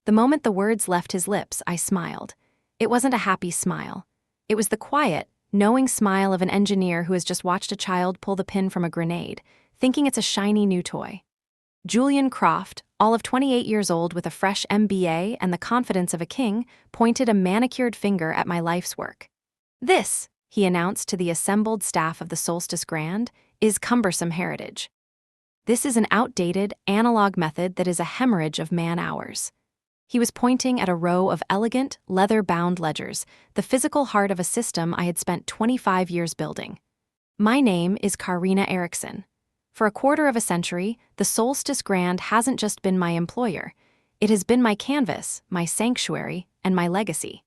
The moment the words left his lips, I smiled. It wasn't a happy smile. It was the quiet, knowing smile of an engineer who has just watched a child pull the pin from a grenade, thinking it's a shiny new toy. Julian Croft, all of 28 years old with a fresh MBA and the confidence of a king, pointed a manicured finger at my life's work. "This," he announced to the assembled staff of the Solstice Grand, "is cumbersome heritage. This is an outdated, analog method that is a hemorrhage of man-hours." He was pointing at a row of elegant, leather-bound ledgers, the physical heart of a system I had spent 25 years building. "My name is Karina Erickson. For a quarter of a century, the Solstice Grand hasn't just been my employer. It has been my canvas, my sanctuary, and my legacy.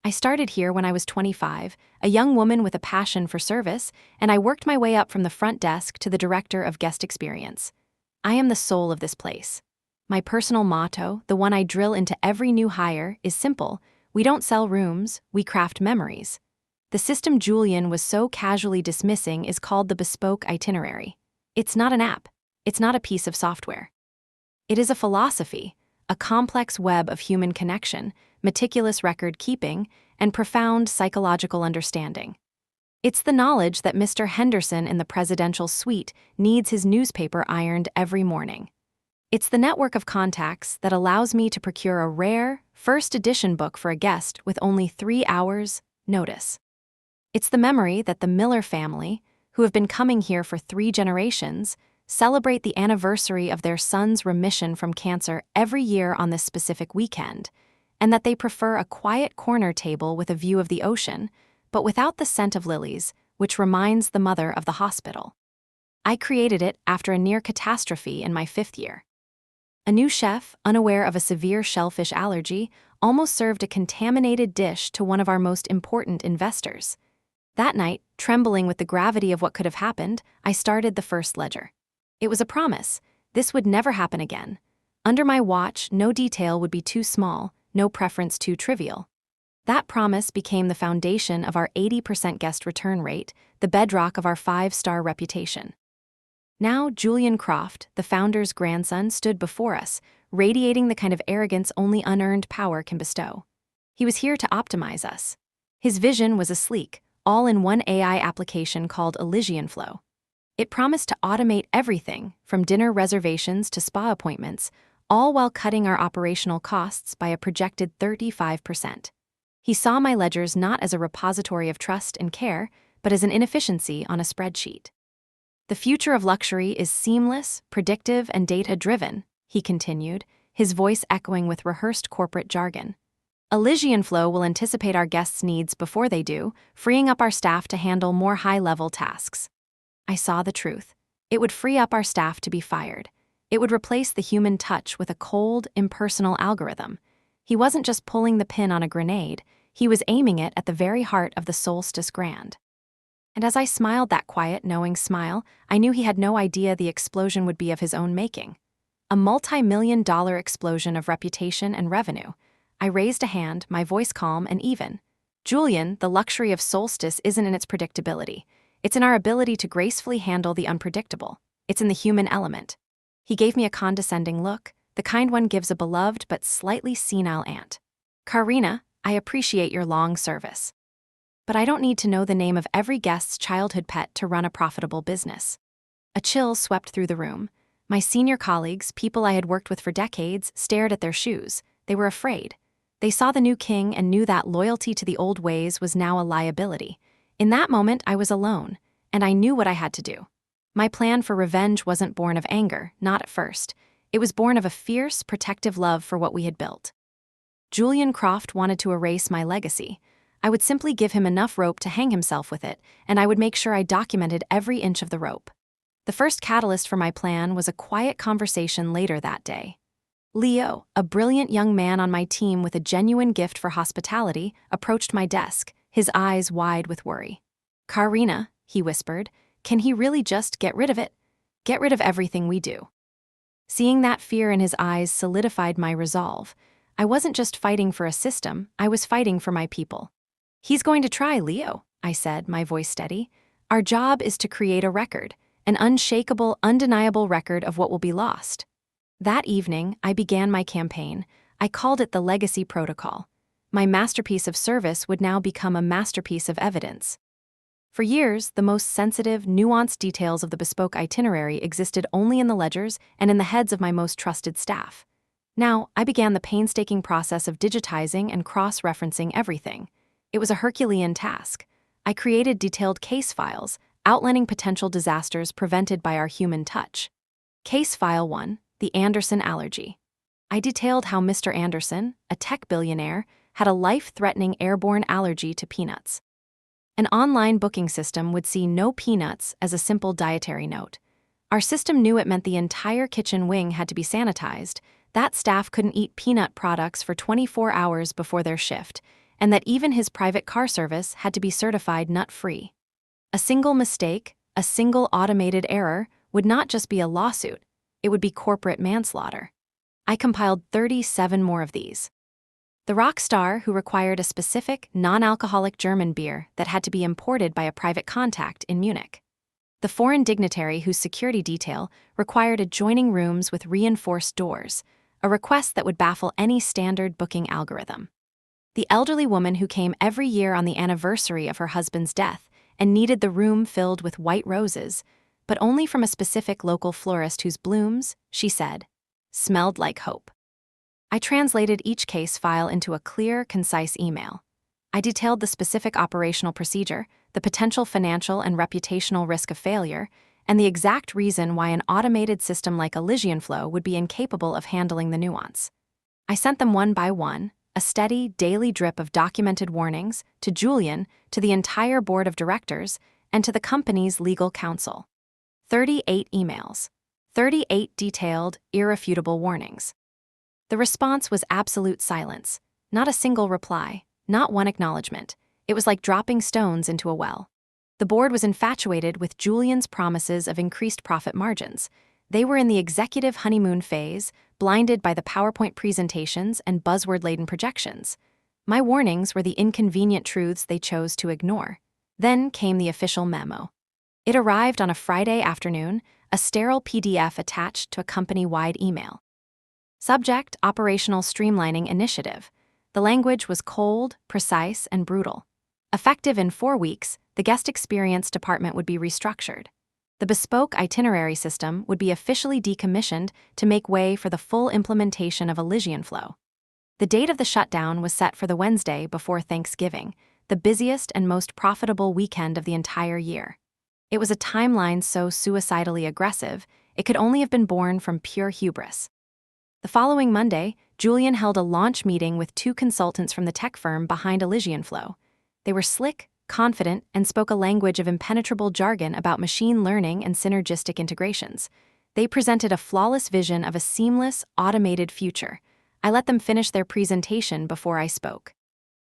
I started here when I was 25, a young woman with a passion for service, and I worked my way up from the front desk to the director of guest experience. I am the soul of this place. My personal motto, the one I drill into every new hire, is simple: we don't sell rooms, we craft memories. The system Julian was so casually dismissing is called the bespoke itinerary. It's not an app. It's not a piece of software. It is a philosophy, a complex web of human connection, meticulous record keeping, and profound psychological understanding. It's the knowledge that Mr. Henderson in the presidential suite needs his newspaper ironed every morning. It's the network of contacts that allows me to procure a rare, first edition book for a guest with only 3 hours' notice. It's the memory that the Miller family, who have been coming here for 3 generations, celebrate the anniversary of their son's remission from cancer every year on this specific weekend, and that they prefer a quiet corner table with a view of the ocean, but without the scent of lilies, which reminds the mother of the hospital. I created it after a near catastrophe in my 5th year. A new chef, unaware of a severe shellfish allergy, almost served a contaminated dish to one of our most important investors. That night, trembling with the gravity of what could have happened, I started the first ledger. It was a promise. This would never happen again. Under my watch, no detail would be too small, no preference too trivial. That promise became the foundation of our 80% guest return rate, the bedrock of our 5-star reputation. Now, Julian Croft, the founder's grandson, stood before us, radiating the kind of arrogance only unearned power can bestow. He was here to optimize us. His vision was a sleek, all-in-one AI application called Elysian Flow. It promised to automate everything, from dinner reservations to spa appointments, all while cutting our operational costs by a projected 35%. He saw my ledgers not as a repository of trust and care, but as an inefficiency on a spreadsheet. "The future of luxury is seamless, predictive, and data-driven," he continued, his voice echoing with rehearsed corporate jargon. "Elysian Flow will anticipate our guests' needs before they do, freeing up our staff to handle more high-level tasks." I saw the truth. It would free up our staff to be fired. It would replace the human touch with a cold, impersonal algorithm. He wasn't just pulling the pin on a grenade, he was aiming it at the very heart of the Solstice Grand. And as I smiled that quiet, knowing smile, I knew he had no idea the explosion would be of his own making. A multi-million-dollar explosion of reputation and revenue. I raised a hand, my voice calm and even. "Julian, the luxury of Solstice isn't in its predictability. It's in our ability to gracefully handle the unpredictable. It's in the human element." He gave me a condescending look, the kind one gives a beloved but slightly senile aunt. "Karina, I appreciate your long service. But I don't need to know the name of every guest's childhood pet to run a profitable business." A chill swept through the room. My senior colleagues, people I had worked with for decades, stared at their shoes. They were afraid. They saw the new king and knew that loyalty to the old ways was now a liability. In that moment, I was alone, and I knew what I had to do. My plan for revenge wasn't born of anger, not at first. It was born of a fierce, protective love for what we had built. Julian Croft wanted to erase my legacy. I would simply give him enough rope to hang himself with it, and I would make sure I documented every inch of the rope. The first catalyst for my plan was a quiet conversation later that day. Leo, a brilliant young man on my team with a genuine gift for hospitality, approached my desk, his eyes wide with worry. "Karina," he whispered, "can he really just get rid of it? Get rid of everything we do?" Seeing that fear in his eyes solidified my resolve. I wasn't just fighting for a system, I was fighting for my people. "He's going to try, Leo," I said, my voice steady. "Our job is to create a record, an unshakable, undeniable record of what will be lost." That evening, I began my campaign. I called it the legacy protocol. My masterpiece of service would now become a masterpiece of evidence. For years, the most sensitive, nuanced details of the bespoke itinerary existed only in the ledgers and in the heads of my most trusted staff. Now, I began the painstaking process of digitizing and cross-referencing everything. It was a Herculean task. I created detailed case files, outlining potential disasters prevented by our human touch. Case File 1, the Anderson Allergy. I detailed how Mr. Anderson, a tech billionaire, had a life-threatening airborne allergy to peanuts. An online booking system would see no peanuts as a simple dietary note. Our system knew it meant the entire kitchen wing had to be sanitized, that staff couldn't eat peanut products for 24 hours before their shift, and that even his private car service had to be certified nut-free. A single mistake, a single automated error, would not just be a lawsuit, it would be corporate manslaughter. I compiled 37 more of these. The rock star who required a specific, non-alcoholic German beer that had to be imported by a private contact in Munich. The foreign dignitary whose security detail required adjoining rooms with reinforced doors, a request that would baffle any standard booking algorithm. The elderly woman who came every year on the anniversary of her husband's death and needed the room filled with white roses, but only from a specific local florist whose blooms, she said, smelled like hope. I translated each case file into a clear, concise email. I detailed the specific operational procedure, the potential financial and reputational risk of failure, and the exact reason why an automated system like ElysianFlow would be incapable of handling the nuance. I sent them one by one, a steady, daily drip of documented warnings, to Julian, to the entire board of directors, and to the company's legal counsel. 38 emails. 38 detailed, irrefutable warnings. The response was absolute silence. Not a single reply, not one acknowledgement. It was like dropping stones into a well. The board was infatuated with Julian's promises of increased profit margins. They were in the executive honeymoon phase, blinded by the PowerPoint presentations and buzzword-laden projections. My warnings were the inconvenient truths they chose to ignore. Then came the official memo. It arrived on a Friday afternoon, a sterile PDF attached to a company-wide email. Subject: Operational Streamlining Initiative. The language was cold, precise, and brutal. Effective in 4 weeks, the guest experience department would be restructured. The bespoke itinerary system would be officially decommissioned to make way for the full implementation of ElysianFlow. The date of the shutdown was set for the Wednesday before Thanksgiving, the busiest and most profitable weekend of the entire year. It was a timeline so suicidally aggressive, it could only have been born from pure hubris. The following Monday, Julian held a launch meeting with 2 consultants from the tech firm behind ElysianFlow. They were slick, confident, and spoke a language of impenetrable jargon about machine learning and synergistic integrations. They presented a flawless vision of a seamless, automated future. I let them finish their presentation before I spoke.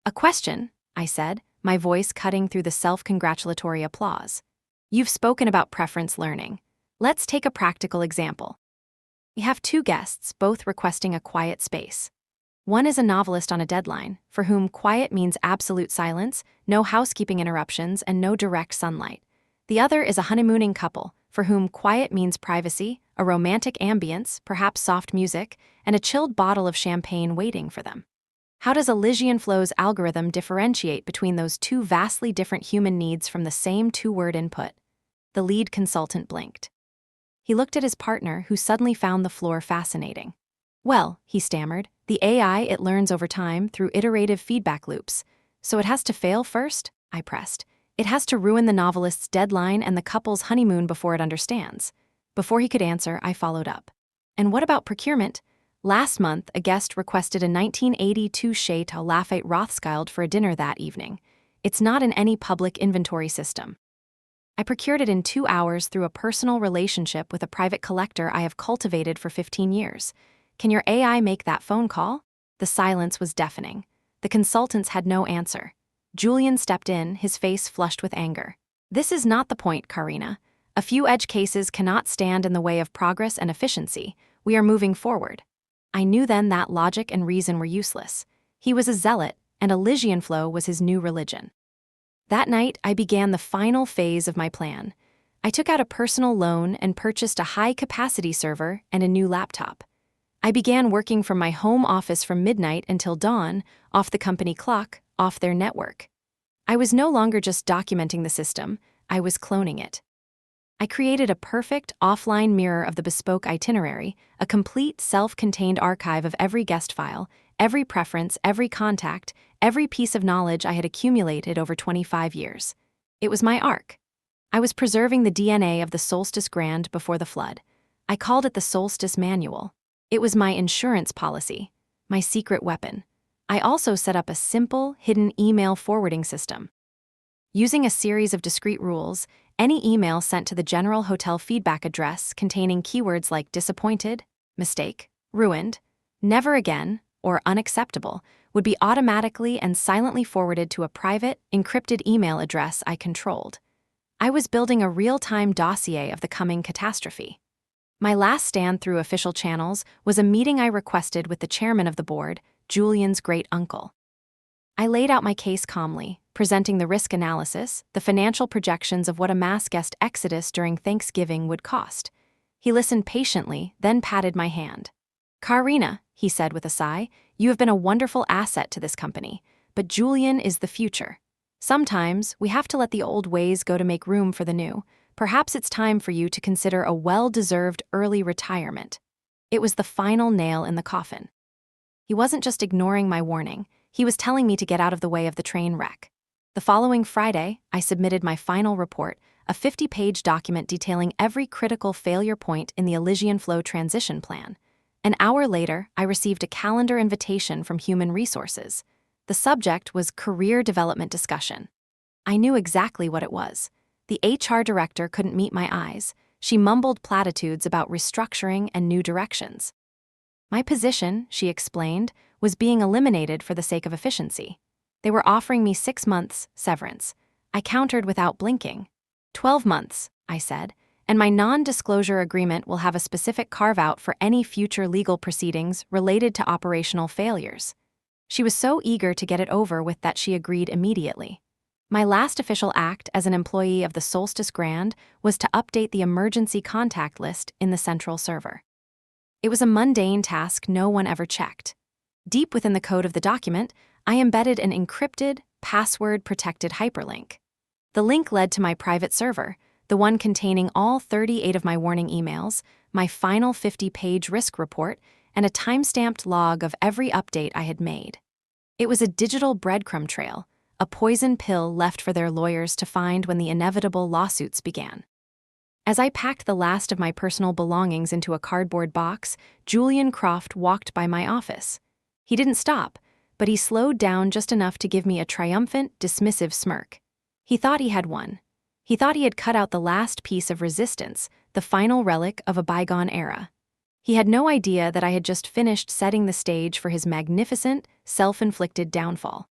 "A question," I said, my voice cutting through the self-congratulatory applause. "You've spoken about preference learning. Let's take a practical example. We have 2 guests, both requesting a quiet space. One is a novelist on a deadline, for whom quiet means absolute silence, no housekeeping interruptions, and no direct sunlight. The other is a honeymooning couple, for whom quiet means privacy, a romantic ambience, perhaps soft music, and a chilled bottle of champagne waiting for them. How does ElysianFlow's algorithm differentiate between those 2 vastly different human needs from the same 2-word input?" The lead consultant blinked. He looked at his partner, who suddenly found the floor fascinating. "Well," he stammered, "the AI, it learns over time through iterative feedback loops. So it has to fail first?" I pressed. "It has to ruin the novelist's deadline and the couple's honeymoon before it understands." Before he could answer, I followed up. "And what about procurement? Last month, a guest requested a 1982 Chateau Lafayette Rothschild for a dinner that evening. It's not in any public inventory system. I procured it in 2 hours through a personal relationship with a private collector I have cultivated for 15 years. Can your AI make that phone call?" The silence was deafening. The consultants had no answer. Julian stepped in, his face flushed with anger. "This is not the point, Karina. A few edge cases cannot stand in the way of progress and efficiency. We are moving forward." I knew then that logic and reason were useless. He was a zealot, and ElysianFlow was his new religion. That night, I began the final phase of my plan. I took out a personal loan and purchased a high-capacity server and a new laptop. I began working from my home office from midnight until dawn, off the company clock, off their network. I was no longer just documenting the system, I was cloning it. I created a perfect offline mirror of the bespoke itinerary, a complete self-contained archive of every guest file, every preference, every contact, every piece of knowledge I had accumulated over 25 years. It was my ark. I was preserving the DNA of the Solstice Grand before the flood. I called it the Solstice Manual. It was my insurance policy, my secret weapon. I also set up a simple, hidden email forwarding system. Using a series of discrete rules, any email sent to the general hotel feedback address containing keywords like disappointed, mistake, ruined, never again, or unacceptable would be automatically and silently forwarded to a private, encrypted email address I controlled. I was building a real-time dossier of the coming catastrophe. My last stand through official channels was a meeting I requested with the chairman of the board, Julian's great-uncle. I laid out my case calmly, presenting the risk analysis, the financial projections of what a mass guest exodus during Thanksgiving would cost. He listened patiently, then patted my hand. "Karina," he said with a sigh, "you have been a wonderful asset to this company, but Julian is the future. Sometimes we have to let the old ways go to make room for the new. Perhaps it's time for you to consider a well-deserved early retirement." It was the final nail in the coffin. He wasn't just ignoring my warning, he was telling me to get out of the way of the train wreck. The following Friday, I submitted my final report, a 50-page document detailing every critical failure point in the Elysian Flow transition plan. An hour later, I received a calendar invitation from Human Resources. The subject was career development discussion. I knew exactly what it was. The HR director couldn't meet my eyes. She mumbled platitudes about restructuring and new directions. My position, she explained, was being eliminated for the sake of efficiency. They were offering me 6 months severance. I countered without blinking. 12 months, I said, and my non-disclosure agreement will have a specific carve-out for any future legal proceedings related to operational failures. She was so eager to get it over with that she agreed immediately. My last official act as an employee of the Solstice Grand was to update the emergency contact list in the central server. It was a mundane task no one ever checked. Deep within the code of the document, I embedded an encrypted, password-protected hyperlink. The link led to my private server, the one containing all 38 of my warning emails, my final 50-page risk report, and a time-stamped log of every update I had made. It was a digital breadcrumb trail, a poison pill left for their lawyers to find when the inevitable lawsuits began. As I packed the last of my personal belongings into a cardboard box, Julian Croft walked by my office. He didn't stop, but he slowed down just enough to give me a triumphant, dismissive smirk. He thought he had won. He thought he had cut out the last piece of resistance, the final relic of a bygone era. He had no idea that I had just finished setting the stage for his magnificent, self-inflicted downfall.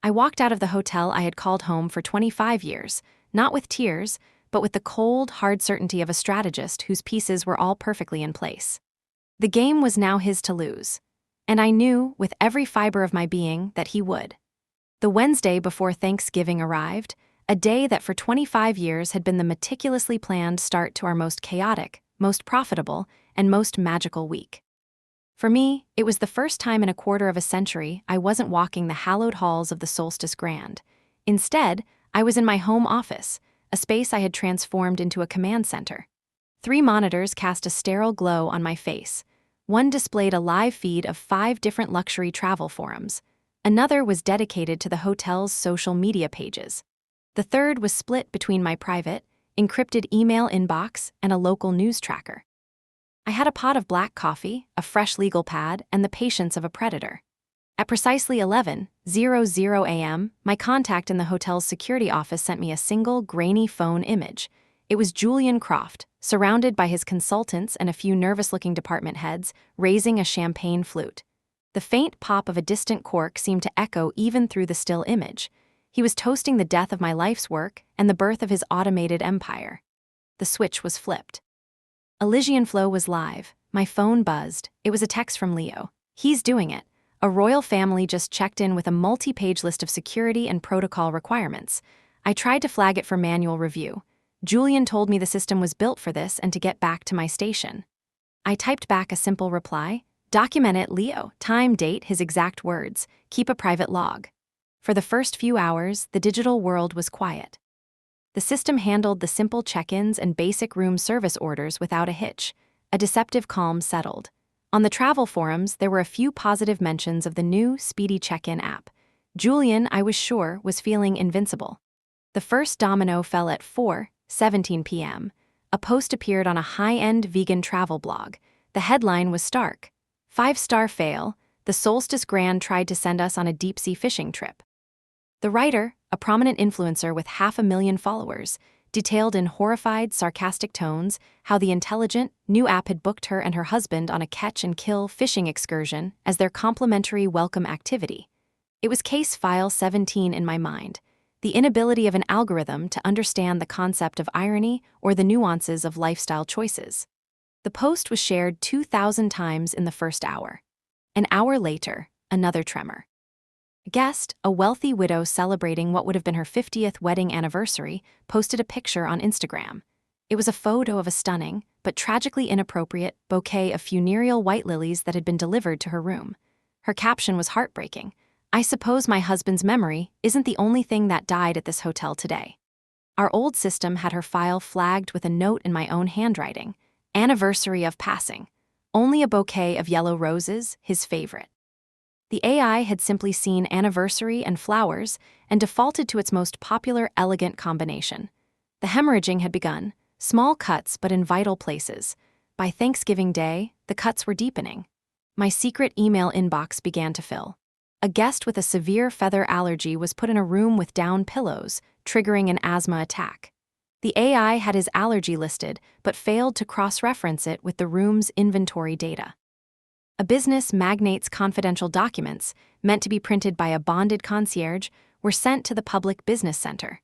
I walked out of the hotel I had called home for 25 years, not with tears, but with the cold, hard certainty of a strategist whose pieces were all perfectly in place. The game was now his to lose, and I knew, with every fiber of my being, that he would. The Wednesday before Thanksgiving arrived, a day that for 25 years had been the meticulously planned start to our most chaotic, most profitable, and most magical week. For me, it was the first time in a quarter of a century I wasn't walking the hallowed halls of the Solstice Grand. Instead, I was in my home office, a space I had transformed into a command center. 3 monitors cast a sterile glow on my face. One displayed a live feed of 5 different luxury travel forums. Another was dedicated to the hotel's social media pages. The third was split between my private, encrypted email inbox and a local news tracker. I had a pot of black coffee, a fresh legal pad, and the patience of a predator. At precisely 11:00 a.m., my contact in the hotel's security office sent me a single, grainy phone image. It was Julian Croft, surrounded by his consultants and a few nervous-looking department heads, raising a champagne flute. The faint pop of a distant cork seemed to echo even through the still image. He was toasting the death of my life's work and the birth of his automated empire. The switch was flipped. Elysian Flow was live. My phone buzzed. It was a text from Leo. "He's doing it. A royal family just checked in with a multi-page list of security and protocol requirements. I tried to flag it for manual review. Julian told me the system was built for this and to get back to my station." I typed back a simple reply. Document it, Leo. Time, date, his exact words. Keep a private log. For the first few hours, the digital world was quiet. The system handled the simple check-ins and basic room service orders without a hitch. A deceptive calm settled. On the travel forums, there were a few positive mentions of the new, speedy check-in app. Julian, I was sure, was feeling invincible. The first domino fell at 4:17 p.m. A post appeared on a high-end vegan travel blog. The headline was stark. 5-star fail. The Solstice Grand tried to send us on a deep-sea fishing trip. The writer, a prominent influencer with 500,000 followers, detailed in horrified, sarcastic tones how the intelligent, new app had booked her and her husband on a catch-and-kill fishing excursion as their complimentary welcome activity. It was case file 17 in my mind, the inability of an algorithm to understand the concept of irony or the nuances of lifestyle choices. The post was shared 2,000 times in the first hour. An hour later, another tremor. A guest, a wealthy widow celebrating what would have been her 50th wedding anniversary, posted a picture on Instagram. It was a photo of a stunning, but tragically inappropriate, bouquet of funereal white lilies that had been delivered to her room. Her caption was heartbreaking. I suppose my husband's memory isn't the only thing that died at this hotel today. Our old system had her file flagged with a note in my own handwriting. Anniversary of passing. Only a bouquet of yellow roses, his favorite. The AI had simply seen anniversary and flowers and defaulted to its most popular, elegant combination. The hemorrhaging had begun, small cuts but in vital places. By Thanksgiving Day, the cuts were deepening. My secret email inbox began to fill. A guest with a severe feather allergy was put in a room with down pillows, triggering an asthma attack. The AI had his allergy listed, but failed to cross-reference it with the room's inventory data. A business magnate's confidential documents, meant to be printed by a bonded concierge, were sent to the public business center.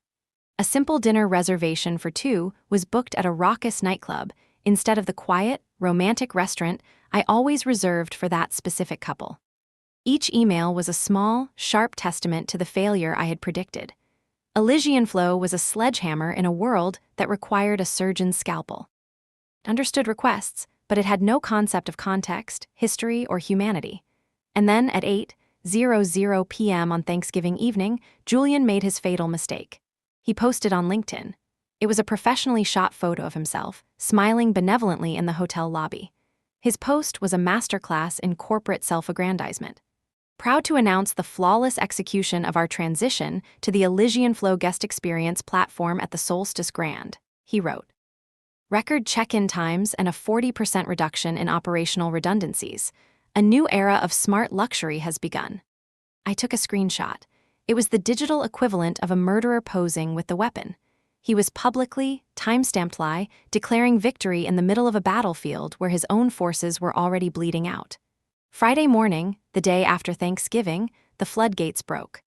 A simple dinner reservation for two was booked at a raucous nightclub instead of the quiet, romantic restaurant I always reserved for that specific couple. Each email was a small, sharp testament to the failure I had predicted. Elysian flow was a sledgehammer in a world that required a surgeon's scalpel. It understood requests, but it had no concept of context, history, or humanity. And then at 8:00 p.m. on Thanksgiving evening, Julian made his fatal mistake. He posted on LinkedIn. It was a professionally shot photo of himself, smiling benevolently in the hotel lobby. His post was a masterclass in corporate self-aggrandizement. Proud to announce the flawless execution of our transition to the Elysian Flow guest experience platform at the Solstice Grand, he wrote. Record check-in times and a 40% reduction in operational redundancies. A new era of smart luxury has begun. I took a screenshot. It was the digital equivalent of a murderer posing with the weapon. He was publicly, timestamped lie, declaring victory in the middle of a battlefield where his own forces were already bleeding out. Friday morning, the day after Thanksgiving, the floodgates broke.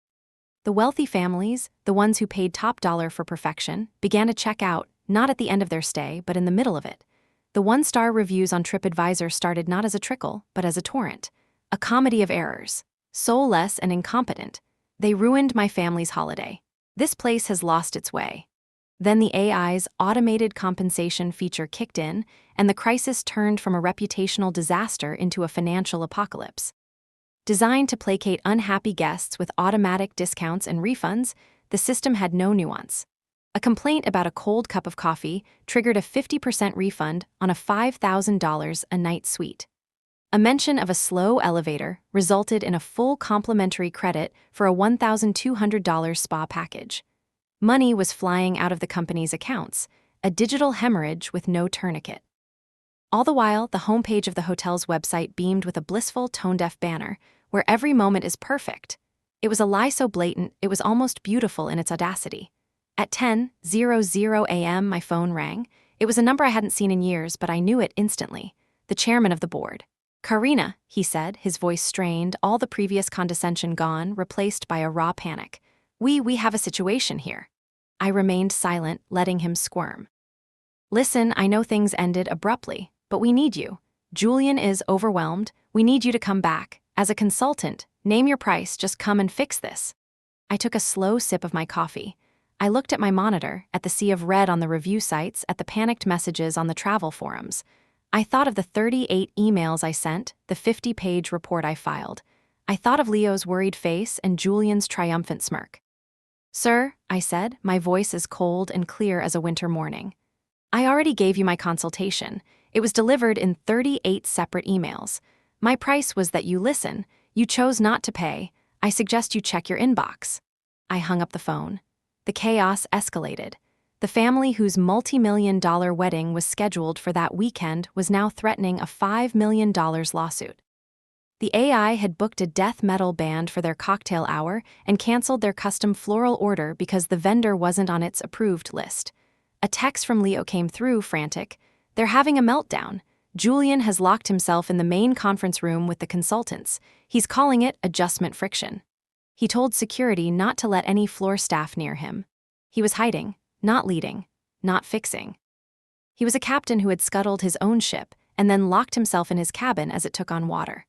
The wealthy families, the ones who paid top dollar for perfection, began to check out, not at the end of their stay, but in the middle of it. The one-star reviews on TripAdvisor started not as a trickle, but as a torrent. A comedy of errors. Soulless and incompetent. They ruined my family's holiday. This place has lost its way. Then the AI's automated compensation feature kicked in, and the crisis turned from a reputational disaster into a financial apocalypse. Designed to placate unhappy guests with automatic discounts and refunds, the system had no nuance. A complaint about a cold cup of coffee triggered a 50% refund on a $5,000 a night suite. A mention of a slow elevator resulted in a full complimentary credit for a $1,200 spa package. Money was flying out of the company's accounts, a digital hemorrhage with no tourniquet. All the while, the homepage of the hotel's website beamed with a blissful, tone-deaf banner, where every moment is perfect. It was a lie so blatant, it was almost beautiful in its audacity. At 10:00 a.m., my phone rang. It was a number I hadn't seen in years, but I knew it instantly. The chairman of the board. Karina, he said, his voice strained, all the previous condescension gone, replaced by a raw panic. We have a situation here. I remained silent, letting him squirm. Listen, I know things ended abruptly, but we need you. Julian is overwhelmed. We need you to come back. As a consultant, name your price, just come and fix this. I took a slow sip of my coffee. I looked at my monitor, at the sea of red on the review sites, at the panicked messages on the travel forums. I thought of the 38 emails I sent, the 50-page report I filed. I thought of Leo's worried face and Julian's triumphant smirk. "Sir," I said, my voice as cold and clear as a winter morning, "I already gave you my consultation. It was delivered in 38 separate emails. My price was that you listen. You chose not to pay. I suggest you check your inbox." I hung up the phone. The chaos escalated. The family whose multi-million-dollar wedding was scheduled for that weekend was now threatening a $5 million lawsuit. The AI had booked a death metal band for their cocktail hour and canceled their custom floral order because the vendor wasn't on its approved list. A text from Leo came through, frantic. "They're having a meltdown. Julian has locked himself in the main conference room with the consultants. He's calling it adjustment friction. He told security not to let any floor staff near him. He was hiding, not leading, not fixing. He was a captain who had scuttled his own ship and then locked himself in his cabin as it took on water."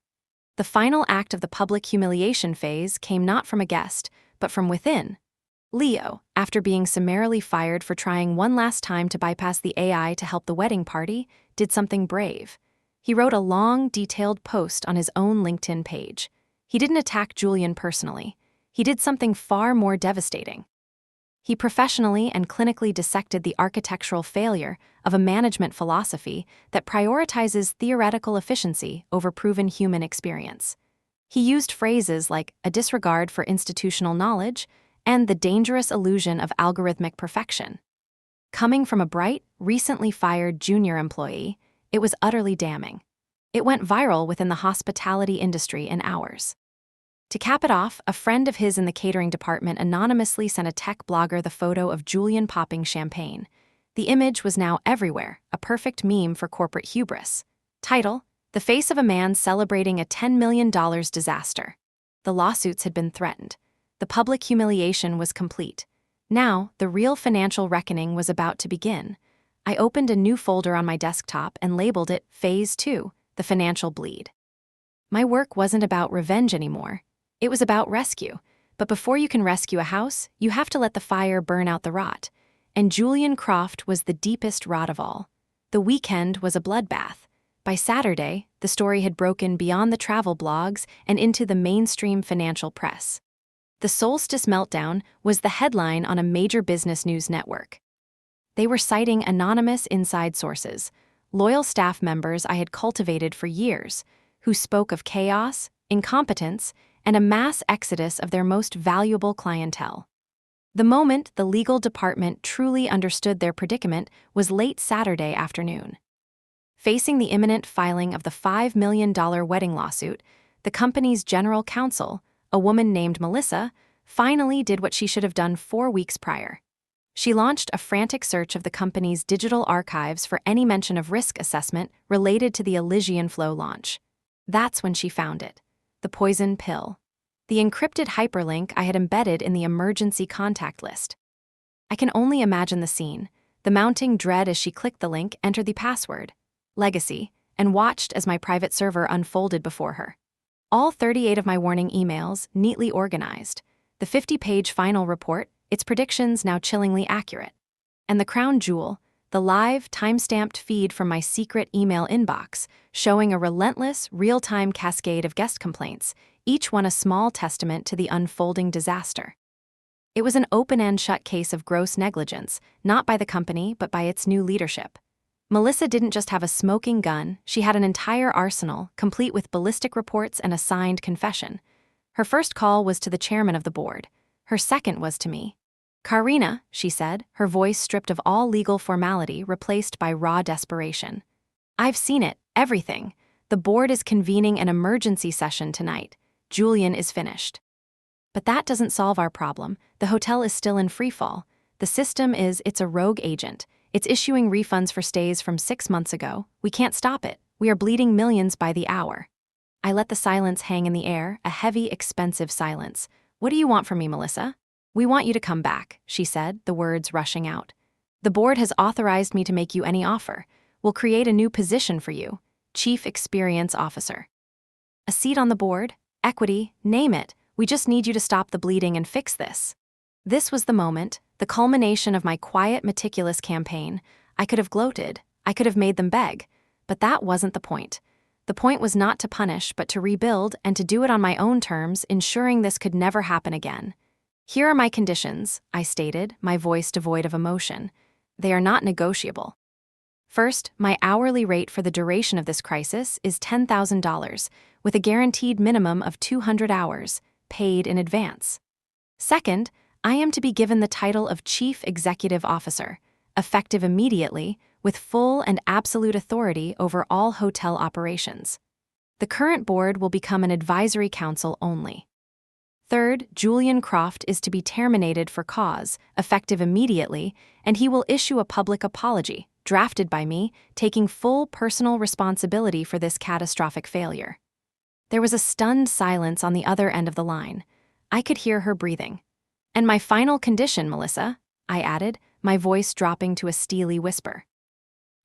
The final act of the public humiliation phase came not from a guest, but from within. Leo, after being summarily fired for trying one last time to bypass the AI to help the wedding party, did something brave. He wrote a long, detailed post on his own LinkedIn page. He didn't attack Julian personally. He did something far more devastating. He professionally and clinically dissected the architectural failure of a management philosophy that prioritizes theoretical efficiency over proven human experience. He used phrases like a disregard for institutional knowledge and the dangerous illusion of algorithmic perfection. Coming from a bright, recently fired junior employee, it was utterly damning. It went viral within the hospitality industry in hours. To cap it off, a friend of his in the catering department anonymously sent a tech blogger the photo of Julian popping champagne. The image was now everywhere, a perfect meme for corporate hubris. Title: The face of a man celebrating a $10 million disaster. The lawsuits had been threatened. The public humiliation was complete. Now, the real financial reckoning was about to begin. I opened a new folder on my desktop and labeled it Phase 2, the financial bleed. My work wasn't about revenge anymore. It was about rescue. But before you can rescue a house, you have to let the fire burn out the rot. And Julian Croft was the deepest rot of all. The weekend was a bloodbath. By Saturday, the story had broken beyond the travel blogs and into the mainstream financial press. The Solstice Meltdown was the headline on a major business news network. They were citing anonymous inside sources, loyal staff members I had cultivated for years, who spoke of chaos, incompetence, and a mass exodus of their most valuable clientele. The moment the legal department truly understood their predicament was late Saturday afternoon. Facing the imminent filing of the $5 million wedding lawsuit, the company's general counsel, a woman named Melissa, finally did what she should have done 4 weeks prior. She launched a frantic search of the company's digital archives for any mention of risk assessment related to the Elysian Flow launch. That's when she found it. The poison pill. The encrypted hyperlink I had embedded in the emergency contact list. I can only imagine the scene, the mounting dread as she clicked the link, entered the password, legacy, and watched as my private server unfolded before her. All 38 of my warning emails, neatly organized. The 50-page final report, its predictions now chillingly accurate. And the crown jewel, the live, time-stamped feed from my secret email inbox, showing a relentless, real-time cascade of guest complaints, each one a small testament to the unfolding disaster. It was an open-and-shut case of gross negligence, not by the company but by its new leadership. Melissa didn't just have a smoking gun, she had an entire arsenal, complete with ballistic reports and a signed confession. Her first call was to the chairman of the board. Her second was to me. "Karina," she said, her voice stripped of all legal formality, replaced by raw desperation. "I've seen it, everything. The board is convening an emergency session tonight. Julian is finished." But that doesn't solve our problem. The hotel is still in freefall. The system it's a rogue agent. It's issuing refunds for stays from 6 months ago. We can't stop it. We are bleeding millions by the hour. I let the silence hang in the air, a heavy, expensive silence. "What do you want from me, Melissa?" "We want you to come back," she said, the words rushing out. "The board has authorized me to make you any offer. We'll create a new position for you, Chief Experience Officer. A seat on the board, equity, name it. We just need you to stop the bleeding and fix this." This was the moment, the culmination of my quiet, meticulous campaign. I could have gloated. I could have made them beg. But that wasn't the point. The point was not to punish, but to rebuild and to do it on my own terms, ensuring this could never happen again. Here are my conditions, I stated, my voice devoid of emotion. They are not negotiable. First, my hourly rate for the duration of this crisis is $10,000, with a guaranteed minimum of 200 hours, paid in advance. Second, I am to be given the title of Chief Executive Officer, effective immediately, with full and absolute authority over all hotel operations. The current board will become an advisory council only. Third, Julian Croft is to be terminated for cause, effective immediately, and he will issue a public apology, drafted by me, taking full personal responsibility for this catastrophic failure. There was a stunned silence on the other end of the line. I could hear her breathing. And my final condition, Melissa, I added, my voice dropping to a steely whisper.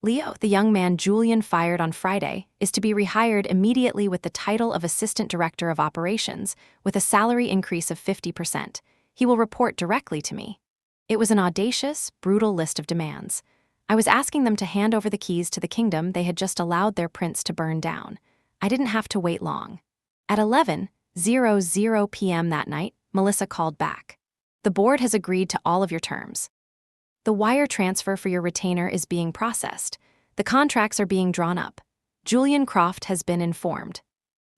Leo, the young man Julian fired on Friday, is to be rehired immediately with the title of Assistant Director of Operations, with a salary increase of 50%. He will report directly to me. It was an audacious, brutal list of demands. I was asking them to hand over the keys to the kingdom they had just allowed their prince to burn down. I didn't have to wait long. At 11:00 p.m. that night, Melissa called back. The board has agreed to all of your terms. The wire transfer for your retainer is being processed. The contracts are being drawn up. Julian Croft has been informed.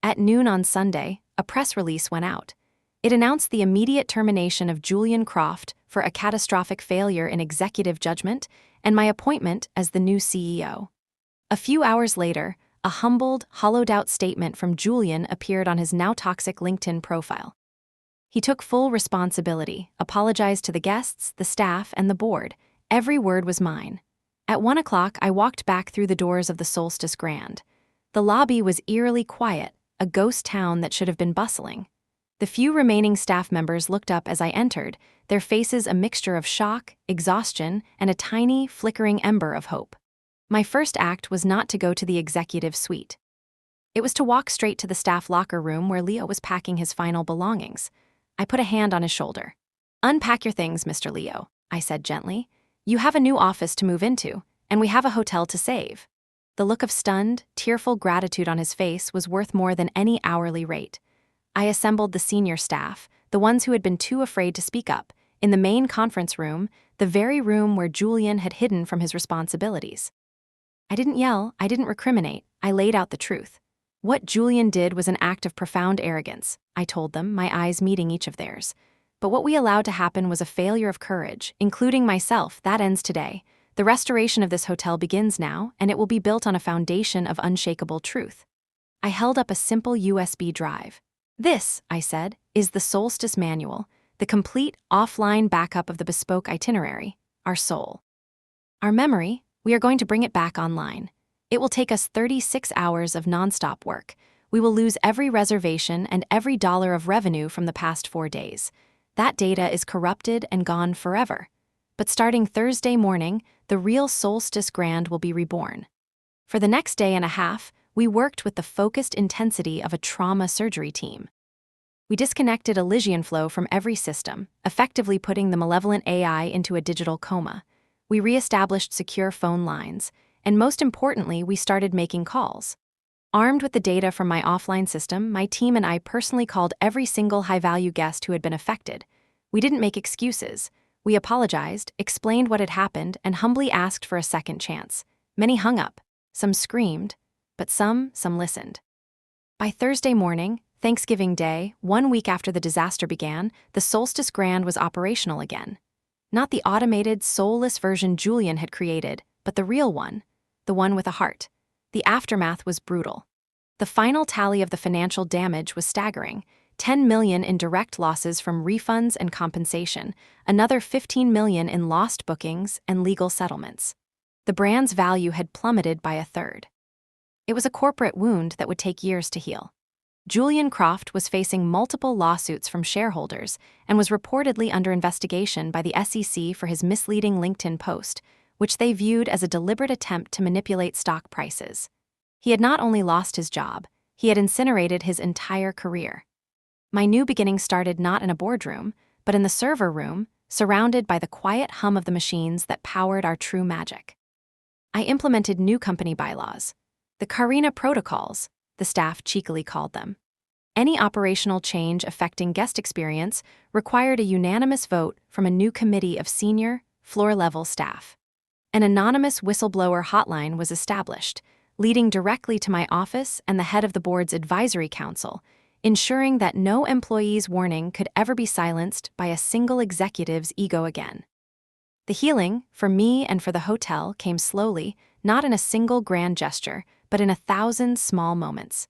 At noon on Sunday, a press release went out. It announced the immediate termination of Julian Croft for a catastrophic failure in executive judgment and my appointment as the new CEO. A few hours later, a humbled, hollowed-out statement from Julian appeared on his now toxic LinkedIn profile. He took full responsibility, apologized to the guests, the staff, and the board. Every word was mine. At 1 o'clock, I walked back through the doors of the Solstice Grand. The lobby was eerily quiet, a ghost town that should have been bustling. The few remaining staff members looked up as I entered, their faces a mixture of shock, exhaustion, and a tiny, flickering ember of hope. My first act was not to go to the executive suite. It was to walk straight to the staff locker room where Leo was packing his final belongings. I put a hand on his shoulder. "Unpack your things, Mr. Leo," I said gently. "You have a new office to move into, and we have a hotel to save." The look of stunned, tearful gratitude on his face was worth more than any hourly rate. I assembled the senior staff, the ones who had been too afraid to speak up, in the main conference room, the very room where Julian had hidden from his responsibilities. I didn't yell, I didn't recriminate, I laid out the truth. What Julian did was an act of profound arrogance, I told them, my eyes meeting each of theirs. But what we allowed to happen was a failure of courage, including myself. That ends today. The restoration of this hotel begins now, and it will be built on a foundation of unshakable truth. I held up a simple USB drive. "This," I said, "is the Solstice Manual, the complete offline backup of the bespoke itinerary, our soul. Our memory, we are going to bring it back online. It will take us 36 hours of nonstop work. We will lose every reservation and every dollar of revenue from the past 4 days. That data is corrupted and gone forever. But starting Thursday morning, the real Solstice Grand will be reborn." For the next day and a half, we worked with the focused intensity of a trauma surgery team. We disconnected Elysian Flow from every system, effectively putting the malevolent AI into a digital coma. We re-established secure phone lines, and most importantly, we started making calls. Armed with the data from my offline system, my team and I personally called every single high-value guest who had been affected. We didn't make excuses. We apologized, explained what had happened, and humbly asked for a second chance. Many hung up. Some screamed, but some listened. By Thursday morning, Thanksgiving Day, 1 week after the disaster began, the Solstice Grand was operational again. Not the automated, soulless version Julian had created, but the real one, the one with a heart. The aftermath was brutal. The final tally of the financial damage was staggering: 10 million in direct losses from refunds and compensation, another 15 million in lost bookings and legal settlements. The brand's value had plummeted by a third. It was a corporate wound that would take years to heal. Julian Croft was facing multiple lawsuits from shareholders and was reportedly under investigation by the SEC for his misleading LinkedIn post, which they viewed as a deliberate attempt to manipulate stock prices. He had not only lost his job, he had incinerated his entire career. My new beginning started not in a boardroom, but in the server room, surrounded by the quiet hum of the machines that powered our true magic. I implemented new company bylaws. The Karina protocols, the staff cheekily called them. Any operational change affecting guest experience required a unanimous vote from a new committee of senior, floor-level staff. An anonymous whistleblower hotline was established, leading directly to my office and the head of the board's advisory council, ensuring that no employee's warning could ever be silenced by a single executive's ego again. The healing, for me and for the hotel, came slowly, not in a single grand gesture, but in 1,000 small moments.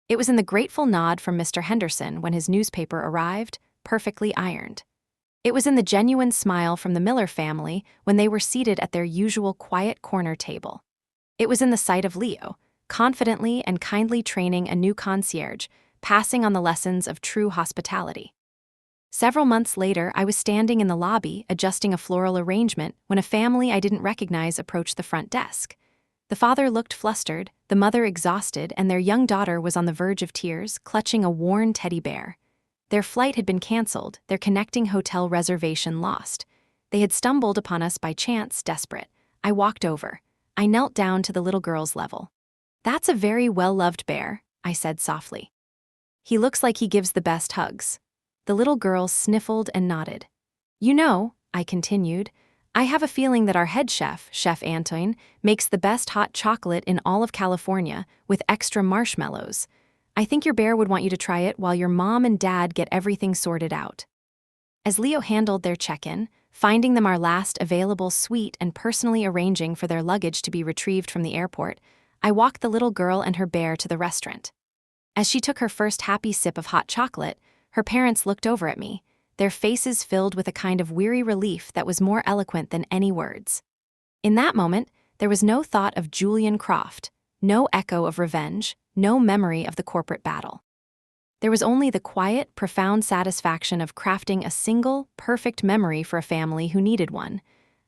It was in the grateful nod from Mr. Henderson when his newspaper arrived, perfectly ironed. It was in the genuine smile from the Miller family when they were seated at their usual quiet corner table. It was in the sight of Leo, confidently and kindly training a new concierge, passing on the lessons of true hospitality. Several months later, I was standing in the lobby adjusting a floral arrangement when a family I didn't recognize approached the front desk. The father looked flustered, the mother exhausted, and their young daughter was on the verge of tears, clutching a worn teddy bear. Their flight had been canceled, their connecting hotel reservation lost. They had stumbled upon us by chance, desperate. I walked over. I knelt down to the little girl's level. "That's a very well-loved bear," I said softly. "He looks like he gives the best hugs." The little girl sniffled and nodded. "You know," I continued, "I have a feeling that our head chef, Chef Antoine, makes the best hot chocolate in all of California, with extra marshmallows. I think your bear would want you to try it while your mom and dad get everything sorted out." As Leo handled their check-in, finding them our last available suite and personally arranging for their luggage to be retrieved from the airport, I walked the little girl and her bear to the restaurant. As she took her first happy sip of hot chocolate, her parents looked over at me, their faces filled with a kind of weary relief that was more eloquent than any words. In that moment, there was no thought of Julian Croft, no echo of revenge, no memory of the corporate battle. There was only the quiet, profound satisfaction of crafting a single, perfect memory for a family who needed one.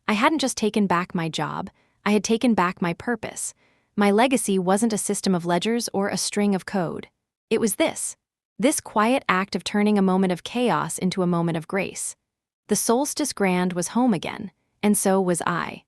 I hadn't just taken back my job, I had taken back my purpose. My legacy wasn't a system of ledgers or a string of code. It was this quiet act of turning a moment of chaos into a moment of grace. The Solstice Grand was home again, and so was I.